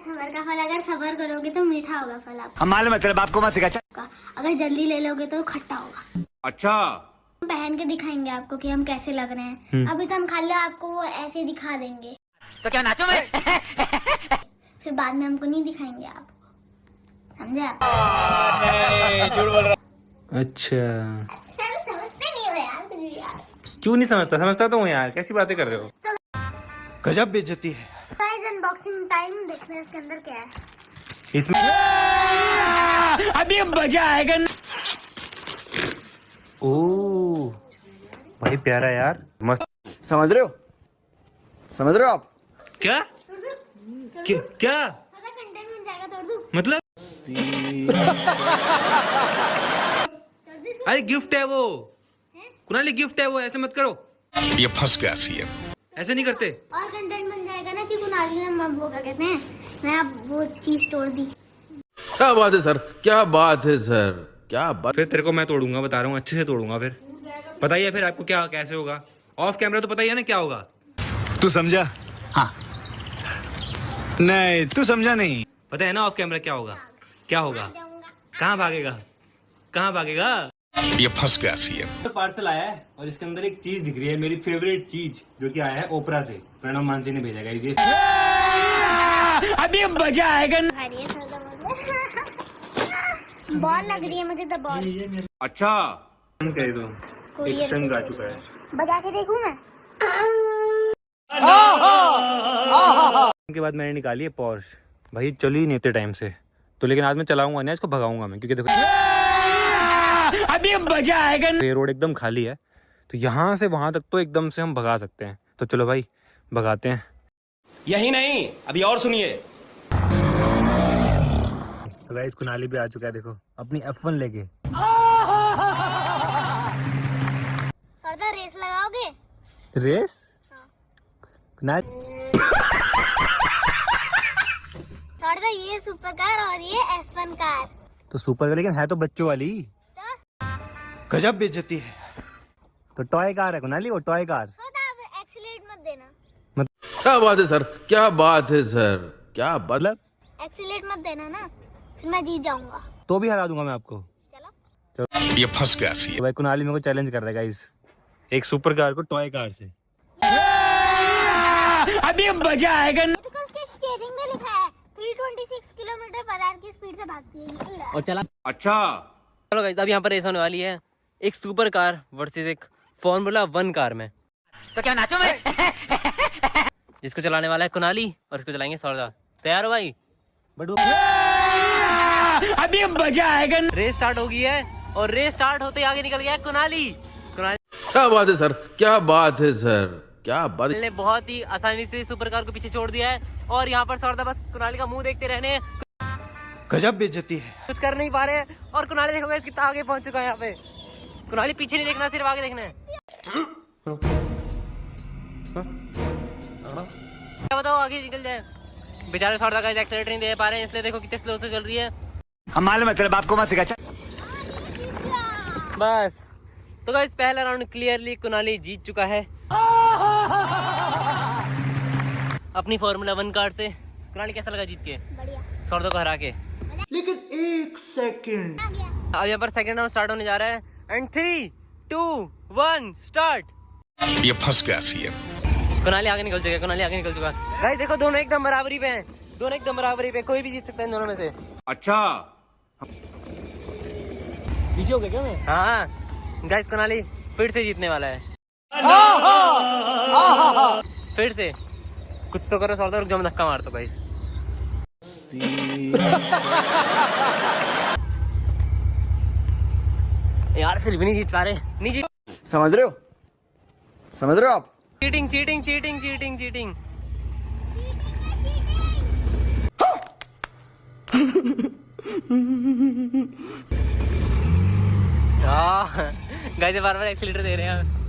सबर का फल, अगर सबर करोगे तो मीठा होगा फल आपका। हम मालूम है तेरे बाप को मत सिखा। अगर जल्दी ले लोगे तो खट्टा होगा। अच्छा, पहन के दिखाएंगे आपको कि हम कैसे लग रहे हैं। अभी तो हम खाली आपको वो ऐसे दिखा देंगे, तो क्या नाचो मैं? फिर बाद में हमको नहीं दिखाएंगे आप, समझे आप? अच्छा, सर समझते नहीं हो यार कुछ भी यार। क्यों नहीं समझता? समझता तो हूँ यार, कैसी बातें कर रहे हो? गजब बेइज्जती है। गाइस अनबॉक्सिंग टाइम, देखते हैं इसके अंदर क्या है। इसमें अभी मजा आएगा। ओह भाई प्यारा यार, मस्त। समझ रहे हो? समझ रहे हो आप? क्या क्या कंटेंट बन जाएगा, तोड़ दूं? मतलब? अरे गिफ्ट है वो कुणाली, गिफ्ट है वो, ऐसे मत करो। ये फंस गया सीएम। ऐसे नहीं करते। और कंटेंट बन जाएगा ना कि कुणाली ने वो क्या कहते हैं, मैं अब वो चीज तोड़ दी। क्या बात है सर, क्या बात है सर, क्या बात। फिर तेरे को मैं तोड़ूंगा, बता रहा हूँ, अच्छे से तोड़ूंगा। फिर पता ही है फिर आपको क्या कैसे होगा। ऑफ कैमरा तो पता ही है ना क्या होगा। तू समझा? हाँ। नहीं, तू समझा नहीं। पता है ना ऑफ कैमरा क्या होगा? क्या होगा? कहाँ भागेगा? कहाँ भागेगा? ये फंस गया सीएम। पार्सल आया है और इसके अंदर एक चीज दिख रही है, मेरी फेवरेट चीज, जो कि आया है ओपरा से। प्रणव मानसी ने भेजा गाइस ये। अभी मजा आएगा। बॉल लग रही है मुझे तो बॉल। अच्छा, कह दो एक संग आ चुका है। बजा के देखूं मैं? के बाद मैंने निकाली है पॉर्श। भाई चल ही नहीं इतने टाइम से तो, लेकिन आज मैं चलाऊंगा ना, इसको भगाऊंगा मैं, क्योंकि देखो अभी मजा आएगा। ये रोड एकदम खाली है तो यहाँ से वहां तक तो एकदम से हम भगा सकते हैं। तो चलो भाई भगाते हैं। यही नहीं, अभी और सुनिए। तो गाइस कुणाली भी आ चुका है, देखो अपनी F1 लेके। सरदार रेस लगाओगे? रेस? कुणाल सरदार ये सुपर कार और ये F1 कार। तो सुपर कार, लेकिन है तो बच्चों वाली। गजब बेइज्जती है। तो टॉय कार है कुणाली, वो टॉय कार। सरदार एक्सीलेट मत देना। क्या बात है सर, क्या बात है सर, क्या बात। मतलब एक्सीलेट मत देना ना, फिर मैं जीत जाऊंगा। तो भी हरा दूंगा मैं आपको। चलो ये फंस गया सीएम। तो भाई कुणाली मेरे को चैलेंज कर रहा है गाइस, एक सुपर कार को टॉय कार से। अभी मजा आएगा। देखो उसके स्टीयरिंग में लिखा है 326 किलोमीटर पर आवर की स्पीड से भागती है। और चला। अच्छा, चलो गाइस अब यहाँ पर रेस होने वाली है, एक सुपर कार वर्सेस एक फॉर्मूला 1 कार में। तो क्या नाचो मैं? जिसको चलाने वाला है कुणाली और इसको चलाएंगे सरदार। तैयार हो भाई? अभी मजा आएगा। रेस स्टार्ट हो गई है और रेस स्टार्ट होते ही आगे निकल गया है कुणाली। कुणाली क्या बात है सर, क्या बात है सर, क्या बात। ने बहुत ही आसानी से सुपर कार को पीछे छोड़ दिया है और यहाँ पर सरदार बस कुणाली का मुंह देखते रहने, गजब बेइज्जती है। कुछ कर नहीं पा रहे हैं। और कुणाली देखो गाइस कितना आगे पहुंच चुका है यहाँ पे। कुणाली पीछे नहीं देखना, सिर्फ आगे देखना है। क्या बताओ, आगे निकल जाए। बेचारे सरदार गाइस एक्सीलेटर नहीं दे पा रहे हैं, इसलिए देखो कितने स्लो से चल रही है। हम मालूम है तेरे बाप को मत सिखा। बस तो गाइस पहला राउंड क्लियरली कुणाली जीत चुका है अपनी फॉर्मूला 1 कार से। कुणाली कैसा लगा जीत के? बढ़िया। सरदार को हरा के। लेकिन एक सेकंड, अब यहाँ पर सेकंड राउंड स्टार्ट होने जा रहा है एंड 3, 2, 1 स्टार्ट। ये फंस गया सीएम। कुणाली आगे निकल चुका है, कुणाली आगे निकल चुका है। गाइस देखो दोनों एकदम बराबरी पे हैं, दोनों एकदम बराबरी पे, कोई भी जीत सकता है इन दोनों में से। अच्छा, पीछे हो गया क्या मैं? हाँ गाइस कुणाली फिर से जीतने वाला है। फिर से कुछ तो करो सरदार, रुक जाओ मैं धक्का मारता हूं गाइस। यार फिर भी नहीं जीत पा रहे, नहीं जीत। समझ रहे हो? समझ रहे हो आप? Cheating cheating cheating cheating cheating. Guys बार बार एक्सीलेटर दे रहे हैं।